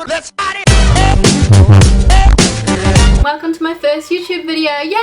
Let's party! Welcome to my first YouTube video, yay!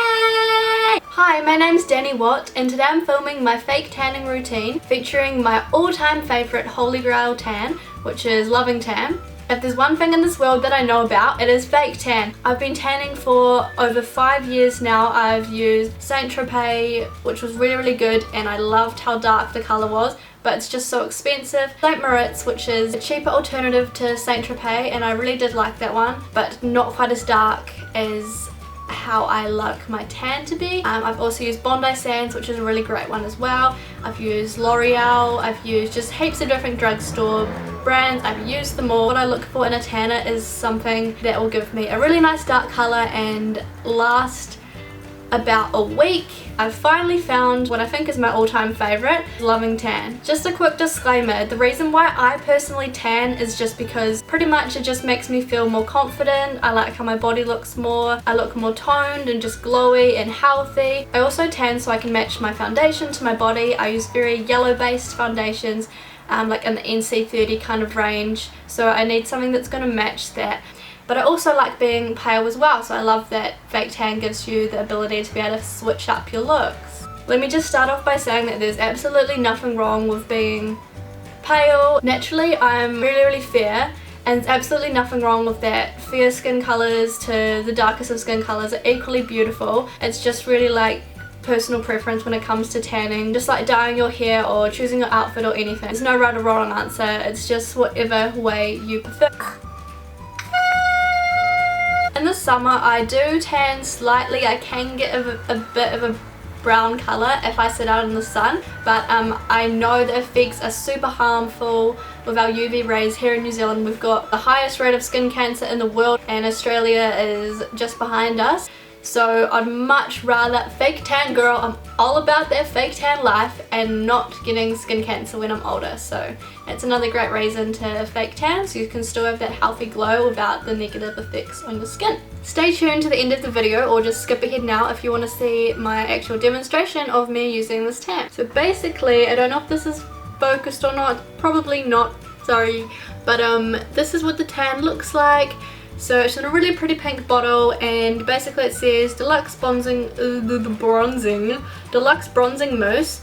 Hi, my name's Dani Watt and today I'm filming my fake tanning routine featuring my all-time favourite holy grail tan, which is loving tan. If there's one thing in this world that I know about, it is fake tan. I've been tanning for over 5 years now. I've used Saint Tropez, which was really good, and I loved how dark the colour was, but it's just so expensive. St. Moritz, which is a cheaper alternative to Saint Tropez, and I really did like that one, but not quite as dark as how I like my tan to be. I've also used Bondi Sands, which is a really great one as well. I've used L'Oreal, I've used just heaps of different drugstore brands. I've used them all. What I look for in a tanner is something that will give me a really nice dark colour and last about a week. I've finally found what I think is my all-time favourite, Loving Tan. Just a quick disclaimer, the reason why I personally tan is just because pretty much it just makes me feel more confident. I like how my body looks more. I look more toned and just glowy and healthy. I also tan so I can match my foundation to my body. I use very yellow based foundations, like in the NC30 kind of range, so I need something that's going to match that. But I also like being pale as well, so I love that fake tan gives you the ability to be able to switch up your looks. Let me just start off by saying that there's absolutely nothing wrong with being pale. Naturally, I'm really fair, and there's absolutely nothing wrong with that. Fair skin colours to the darkest of skin colours are equally beautiful. It's just really like personal preference when it comes to tanning, just like dyeing your hair or choosing your outfit or anything. There's no right or wrong answer, it's just whatever way you prefer. In the summer I do tan slightly. I can get a bit of a brown colour if I sit out in the sun, but I know the effects are super harmful with our UV rays. Here in New Zealand we've got the highest rate of skin cancer in the world, and Australia is just behind us. So I'd much rather fake tan girl. I'm all about that fake tan life and not getting skin cancer when I'm older. So it's another great reason to fake tan, so you can still have that healthy glow without the negative effects on your skin. Stay tuned to the end of the video, or just skip ahead now if you want to see my actual demonstration of me using this tan. So basically, I don't know if this is focused or not, probably not, sorry, but this is what the tan looks like. So it's in a really pretty pink bottle, and basically it says deluxe bronzing mousse,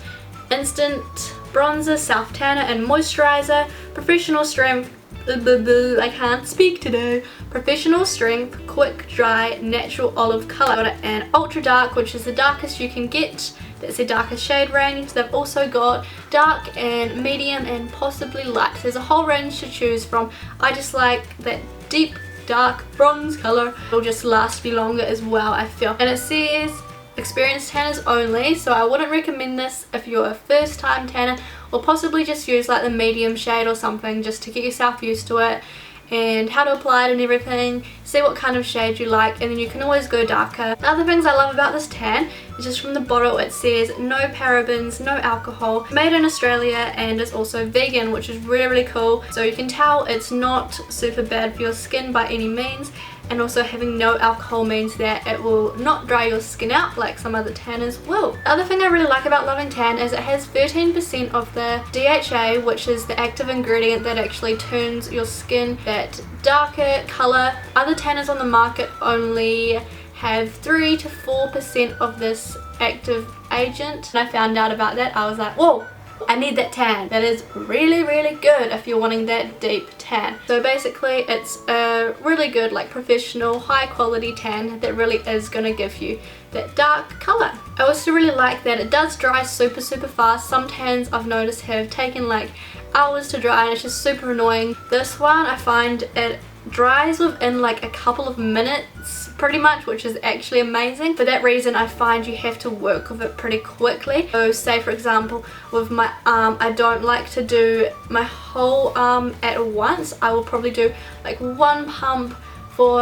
instant bronzer, self tanner and moisturizer, professional strength, I can't speak today, professional strength, quick dry, natural olive colour, and ultra dark, which is the darkest you can get. That's the darkest shade range. They've also got dark and medium and possibly light. There's a whole range to choose from. I just like that deep dark bronze colour. It'll just last me longer as well, I feel. And it says experienced tanners only, so I wouldn't recommend this if you're a first time tanner, or possibly just use like the medium shade or something just to get yourself used to it and how to apply it and everything. See what kind of shade you like, and then you can always go darker. The other things I love about this tan is just from the bottle it says no parabens, no alcohol, made in Australia, and it's also vegan, which is really cool. So you can tell it's not super bad for your skin by any means, and also having no alcohol means that it will not dry your skin out like some other tanners will. The other thing I really like about Loving Tan is it has 13% of the DHA, which is the active ingredient that actually turns your skin that darker colour. Other tanners on the market only have 3 to 4% of this active agent. When I found out about that, I was like, whoa, I need that tan. That is really good if you're wanting that deep tan. So basically it's a really good, like, professional high quality tan that really is going to give you that dark colour. I also really like that it does dry super fast. Some tans I've noticed have taken like hours to dry, and it's just super annoying. This one I find it dries within like a couple of minutes pretty much, which is actually amazing. For that reason I find you have to work with it pretty quickly. So say for example with my arm, I don't like to do my whole arm at once. I will probably do like one pump for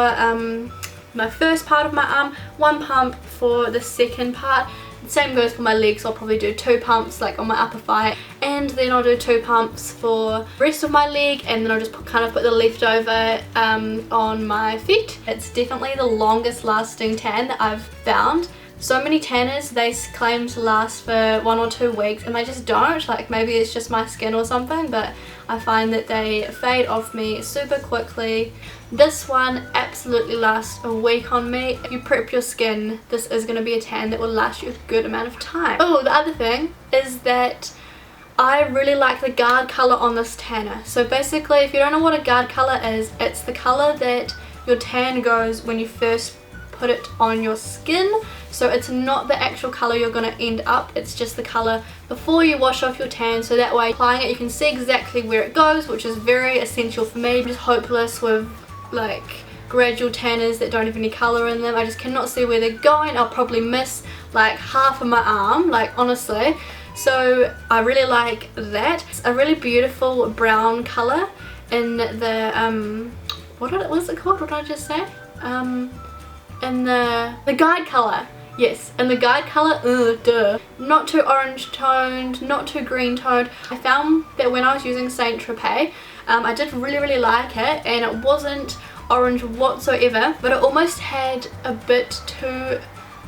my first part of my arm, one pump for the second part. Same goes for my legs. I'll probably do 2 pumps like on my upper thigh, and then I'll do 2 pumps for the rest of my leg, and then I'll just kind of put the leftover on my feet. It's definitely the longest lasting tan that I've found. so many tanners, they claim to last for 1 or 2 weeks, and they just don't. Like, maybe it's just my skin or something, but I find that they fade off me super quickly. This one absolutely lasts a week on me. If you prep your skin, this is going to be a tan that will last you a good amount of time. Oh, the other thing is that I really like the guard colour on this tanner. So basically, if you don't know what a guard colour is, it's the colour that your tan goes when you first put it on your skin. So it's not the actual colour you're going to end up, it's just the colour before you wash off your tan, so that way applying it you can see exactly where it goes, which is very essential for me. I'm just hopeless with like gradual tanners that don't have any colour in them. I just cannot see where they're going. I'll probably miss like half of my arm, like honestly. So I really like that. It's a really beautiful brown colour in the what is it called? What did I just say? In the guide colour. Yes, and the guide colour, duh. Not too orange toned, not too green toned. I found that when I was using Saint Tropez, I did really like it, and it wasn't orange whatsoever, but it almost had a bit too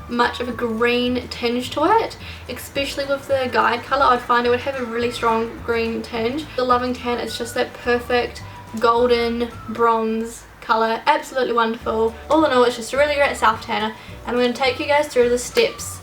much of a green tinge to it, especially with the guide colour. I'd find it would have a really strong green tinge. The Loving Tan is just that perfect golden bronze colour, absolutely wonderful. All in all, it's just a really great self tanner, and I'm going to take you guys through the steps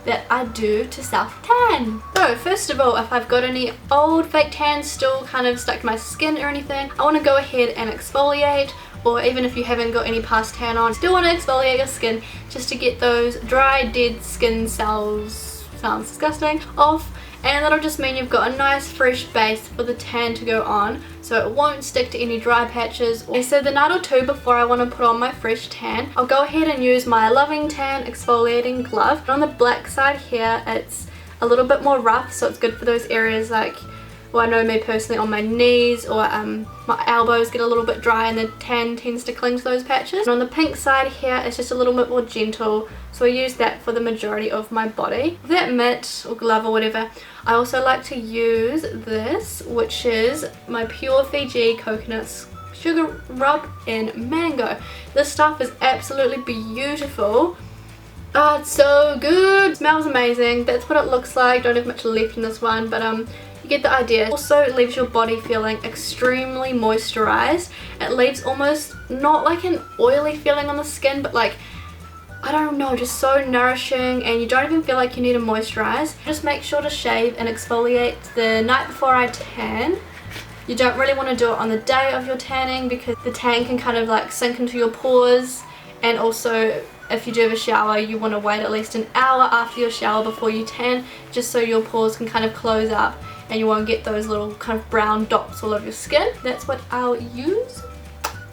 that I do to self tan. So first of all, if I've got any old fake tans still kind of stuck to my skin or anything, I want to go ahead and exfoliate. Or even if you haven't got any past tan on, still want to exfoliate your skin just to get those dry, dead skin cells, sounds disgusting, off. And that'll just mean you've got a nice fresh base for the tan to go on, so it won't stick to any dry patches. So the night or two before I want to put on my fresh tan, I'll go ahead and use my Loving Tan exfoliating glove. On the black side here, it's a little bit more rough, so it's good for those areas like, well, I know me personally on my knees or my elbows get a little bit dry and the tan tends to cling to those patches. And on the pink side here, it's just a little bit more gentle, so I use that for the majority of my body. With that mitt or glove or whatever, I also like to use this, which is my Pure Fiji Coconut Sugar Rub in Mango. This stuff is absolutely beautiful. Oh, it's so good. It smells amazing. That's what it looks like. Don't have much left in this one, but you get the idea. Also, it leaves your body feeling extremely moisturized. It leaves almost not like an oily feeling on the skin, but like, I don't know, just so nourishing, and you don't even feel like you need to moisturize. Just make sure to shave and exfoliate the night before I tan. You don't really want to do it on the day of your tanning because the tan can kind of like sink into your pores, and also if you do have a shower, you want to wait at least an hour after your shower before you tan, just so your pores can kind of close up and you won't get those little kind of brown dots all over your skin. That's what I'll use.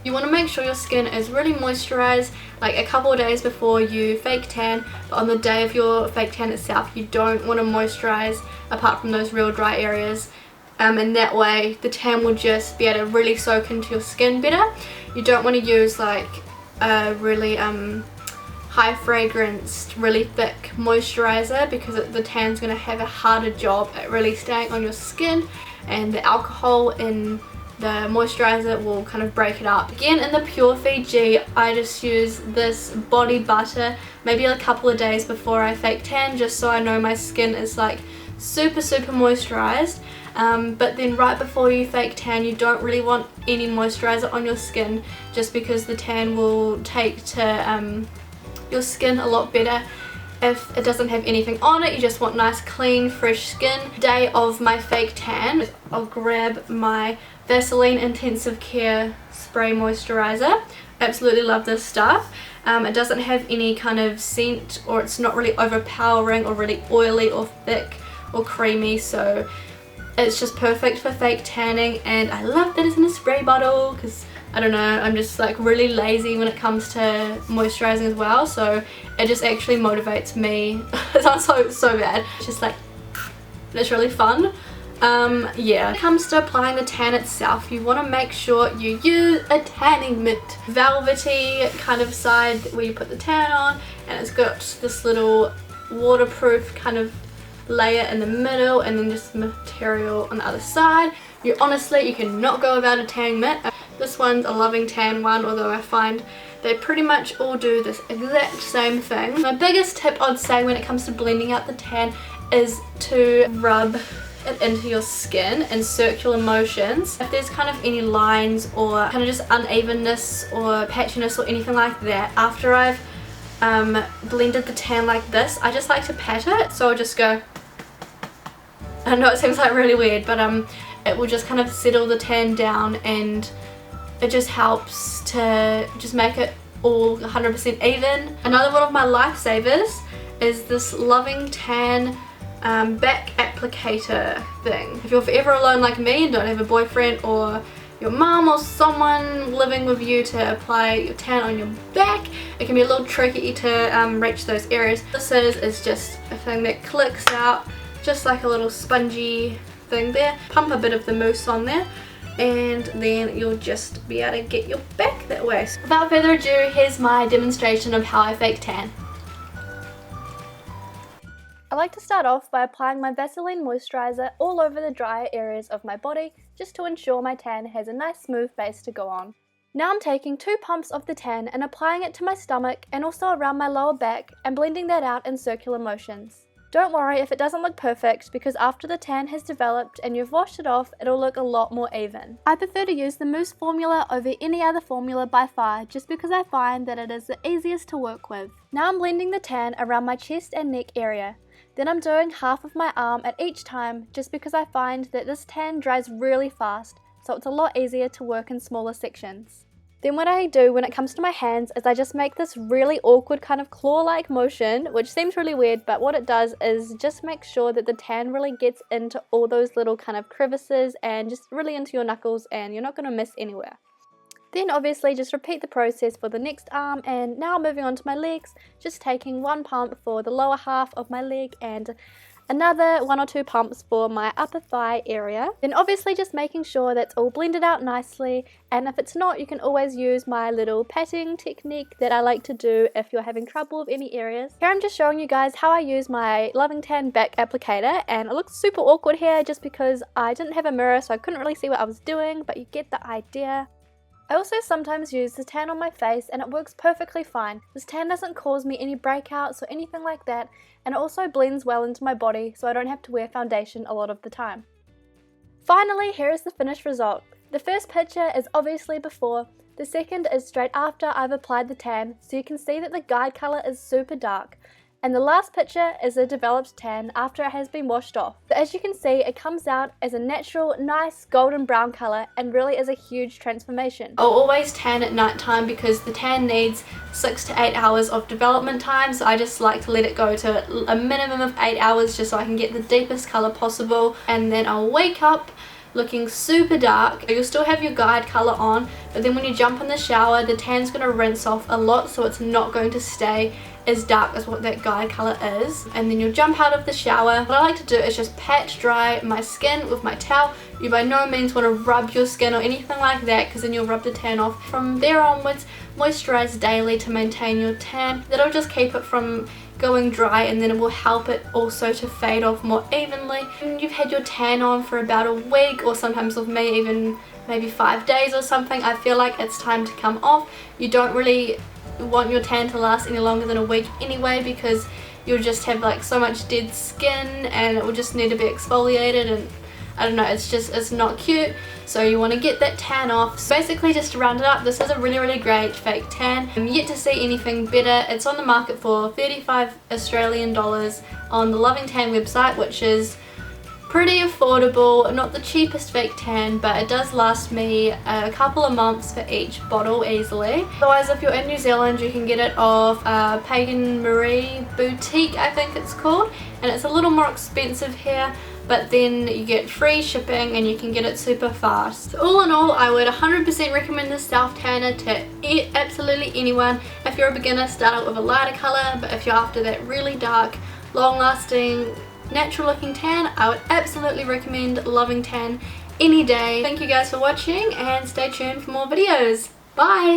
You want to make sure your skin is really moisturized like a couple of days before you fake tan, but on the day of your fake tan itself you don't want to moisturize apart from those real dry areas, and that way the tan will just be able to really soak into your skin better. You don't want to use like a really high fragranced, really thick moisturizer because the tan's going to have a harder job at really staying on your skin, and the alcohol in the moisturizer will kind of break it up. Again, in the Pure Fiji, I just use this body butter maybe a couple of days before I fake tan, just so I know my skin is like super moisturized. But then right before you fake tan, you don't really want any moisturizer on your skin, just because the tan will take to your skin a lot better if it doesn't have anything on it. You just want nice clean fresh skin. Day of my fake tan, I'll grab my Vaseline Intensive Care Spray Moisturizer. Absolutely love this stuff. It doesn't have any kind of scent, or it's not really overpowering or really oily or thick or creamy, so it's just perfect for fake tanning. And I love that it's in a spray bottle because I don't know, I'm just like really lazy when it comes to moisturizing as well, so it just actually motivates me. It sounds so bad. It's just like, it's really fun. Yeah. When it comes to applying the tan itself, you want to make sure you use a tanning mitt. Velvety kind of side where you put the tan on, and it's got this little waterproof kind of layer in the middle, and then just material on the other side. Honestly, you cannot go without a tanning mitt. This one's a Loving Tan one, although I find they pretty much all do this exact same thing. My biggest tip I'd say when it comes to blending out the tan is to rub it into your skin in circular motions. If there's kind of any lines or kind of just unevenness or patchiness or anything like that, after I've blended the tan like this, I just like to pat it. So I'll just go, I know it seems like really weird, but it will just kind of settle the tan down, and it just helps to just make it all 100% even. Another one of my lifesavers is this Loving Tan back applicator thing. If you're forever alone like me and don't have a boyfriend or your mom or someone living with you to apply your tan on your back, it can be a little tricky to reach those areas. This is just a thing that clicks out just like a little spongy thing there. Pump a bit of the mousse on there, and then you'll just be able to get your back that way. So without further ado, here's my demonstration of how I fake tan. I like to start off by applying my Vaseline moisturizer all over the drier areas of my body, just to ensure my tan has a nice smooth base to go on. Now I'm taking 2 pumps of the tan and applying it to my stomach and also around my lower back, and blending that out in circular motions. Don't worry if it doesn't look perfect, because after the tan has developed and you've washed it off, it'll look a lot more even. I prefer to use the mousse formula over any other formula by far, just because I find that it is the easiest to work with. Now I'm blending the tan around my chest and neck area. Then I'm doing half of my arm at each time, just because I find that this tan dries really fast, so it's a lot easier to work in smaller sections. Then what I do when it comes to my hands is I just make this really awkward kind of claw-like motion, which seems really weird, but what it does is just make sure that the tan really gets into all those little kind of crevices and just really into your knuckles, and you're not going to miss anywhere. Then obviously just repeat the process for the next arm, and now moving on to my legs, just taking 1 pump for the lower half of my leg and another 1 or 2 pumps for my upper thigh area. Then obviously just making sure that's all blended out nicely, and if it's not, you can always use my little patting technique that I like to do if you're having trouble with any areas. Here I'm just showing you guys how I use my Loving Tan back applicator, and it looks super awkward here just because I didn't have a mirror, so I couldn't really see what I was doing, but you get the idea. I also sometimes use the tan on my face, and it works perfectly fine. This tan doesn't cause me any breakouts or anything like that, and it also blends well into my body, so I don't have to wear foundation a lot of the time. Finally, here is the finished result. The first picture is obviously before, the second is straight after I've applied the tan, so you can see that the guide colour is super dark. And the last picture is a developed tan after it has been washed off. So as you can see, it comes out as a natural, nice golden brown colour, and really is a huge transformation. I'll always tan at night time because the tan needs 6 to 8 hours of development time, so I just like to let it go to a minimum of 8 hours just so I can get the deepest colour possible, and then I'll wake up looking super dark. You'll still have your guide colour on, but then when you jump in the shower, the tan's going to rinse off a lot, so it's not going to stay as dark as what that guide colour is. And then you'll jump out of the shower. What I like to do is just pat dry my skin with my towel. You by no means want to rub your skin or anything like that, because then you'll rub the tan off. From there onwards, moisturise daily to maintain your tan. That'll just keep it from going dry, and then it will help it also to fade off more evenly. When you've had your tan on for about a week, or sometimes with me even maybe 5 days or something, I feel like it's time to come off. You don't really want your tan to last any longer than a week anyway, because you'll just have like so much dead skin and it will just need to be exfoliated, and I don't know, it's not cute. So you want to get that tan off. So basically, just to round it up, this is a really great fake tan. I'm yet to see anything better. It's on the market for 35 Australian dollars on the Loving Tan website, which is pretty affordable. Not the cheapest fake tan, but it does last me a couple of months for each bottle easily. Otherwise, if you're in New Zealand, you can get it off Pagan Marie Boutique, I think it's called, and it's a little more expensive here, but then you get free shipping and you can get it super fast. So all in all, I would 100% recommend this self tanner to absolutely anyone. If you're a beginner, start out with a lighter colour, but if you're after that really dark, long lasting, natural looking tan, I would absolutely recommend Loving Tan any day. Thank you guys for watching, and stay tuned for more videos. Bye!